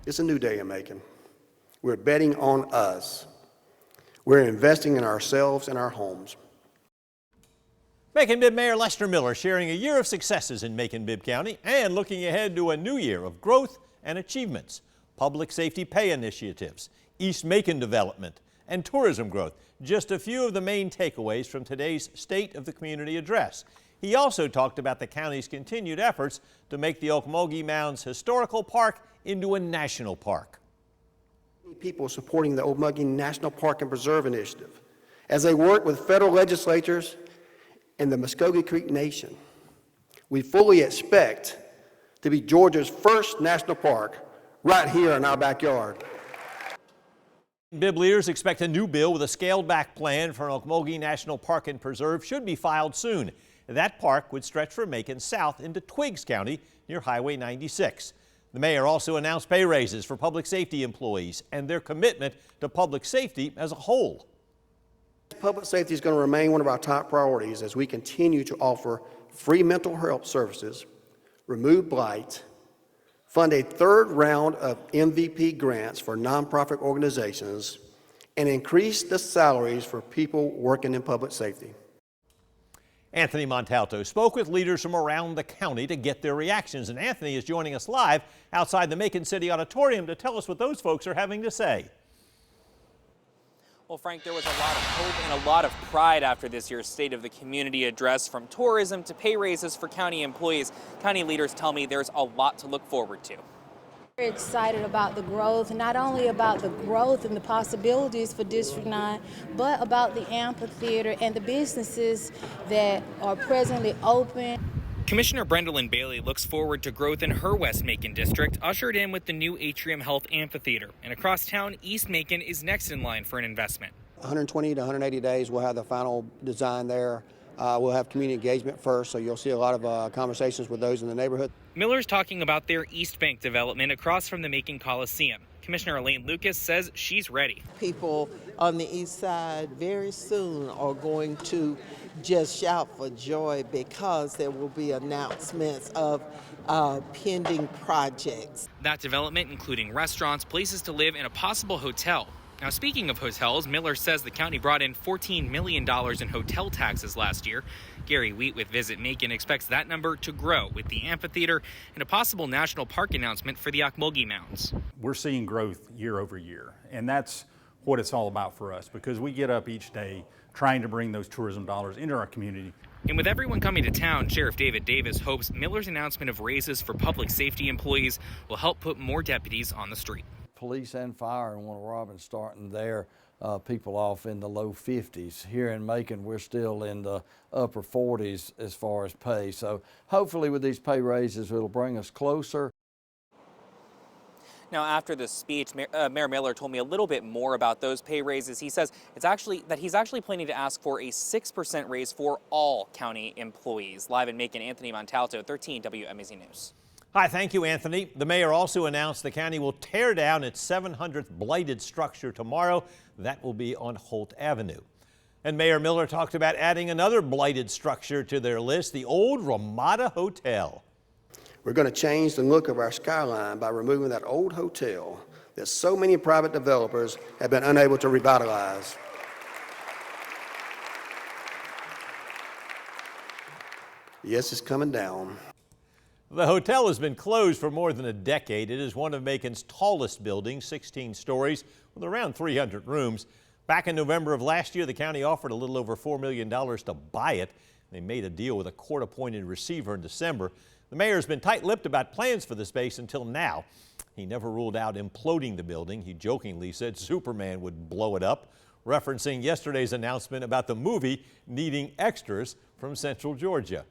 It's a new day in Macon. We're betting on us. We're investing in ourselves and our homes. Macon-Bibb Mayor Lester Miller sharing a year of successes in Macon-Bibb County and looking ahead to a new year of growth and achievements, public safety pay initiatives, East Macon development, and tourism growth. Just a few of the main takeaways from today's State of the Community address. He also talked about the county's continued efforts to make the Ocmulgee Mounds Historical Park into a national park. People supporting the Ocmulgee National Park and Preserve Initiative as they work with federal legislators and the Muskogee Creek Nation. We fully expect to be Georgia's first national park right here in our backyard. Bibb leaders expect a new bill with a scaled-back plan for an Ocmulgee National Park and Preserve should be filed soon. That park would stretch from Macon south into Twiggs County near Highway 96. The mayor also announced pay raises for public safety employees and their commitment to public safety as a whole. Public safety is going to remain one of our top priorities as we continue to offer free mental health services, remove blight, fund a third round of MVP grants for nonprofit organizations, and increase the salaries for people working in public safety. Anthony Montalto spoke with leaders from around the county to get their reactions, and Anthony is joining us live outside the Macon City Auditorium to tell us what those folks are having to say. Well, Frank, there was a lot of hope and a lot of pride after this year's State of the Community address, from tourism to pay raises for county employees. County leaders tell me there's a lot to look forward to. We're excited about the growth, not only about the growth and the possibilities for District 9, but about the amphitheater and the businesses that are presently open. Commissioner Brendolyn Bailey looks forward to growth in her West Macon district, ushered in with the new Atrium Health Amphitheater. And across town, East Macon is next in line for an investment. 120 to 180 days, we'll have the final design there. We'll have community engagement first, so you'll see a lot of conversations with those in the neighborhood. Miller's talking about their East Bank development across from the Macon Coliseum. Commissioner Elaine Lucas says she's ready. People on the east side very soon are going to just shout for joy because there will be announcements of pending projects. That development including restaurants, places to live, and a possible hotel. Now, speaking of hotels, Miller says the county brought in $14 million in hotel taxes last year. Gary Wheat with Visit Macon expects that number to grow with the amphitheater and a possible national park announcement for the Ocmulgee Mounds. We're seeing growth year over year, and that's what it's all about for us, because we get up each day trying to bring those tourism dollars into our community. And with everyone coming to town, Sheriff David Davis hopes Miller's announcement of raises for public safety employees will help put more deputies on the street. Police and fire in Warner Robins starting their people off in the low 50s. Here in Macon, we're still in the upper 40s as far as pay. So hopefully with these pay raises, it'll bring us closer. Now, after the speech, Mayor Miller told me a little bit more about those pay raises. He says he's actually planning to ask for a 6% raise for all county employees. Live in Macon, Anthony Montalto, 13 WMAZ News. Hi, thank you, Anthony. The mayor also announced the county will tear down its 700th blighted structure tomorrow. That will be on Holt Avenue. And Mayor Miller talked about adding another blighted structure to their list, the old Ramada Hotel. We're going to change the look of our skyline by removing that old hotel that so many private developers have been unable to revitalize. Yes, it's coming down. The hotel has been closed for more than a decade. It is one of Macon's tallest buildings, 16 stories, with around 300 rooms. Back in November of last year, the county offered a little over $4 million to buy it. They made a deal with a court-appointed receiver in December. The mayor has been tight-lipped about plans for the space until now. He never ruled out imploding the building. He jokingly said Superman would blow it up, referencing yesterday's announcement about the movie needing extras from Central Georgia.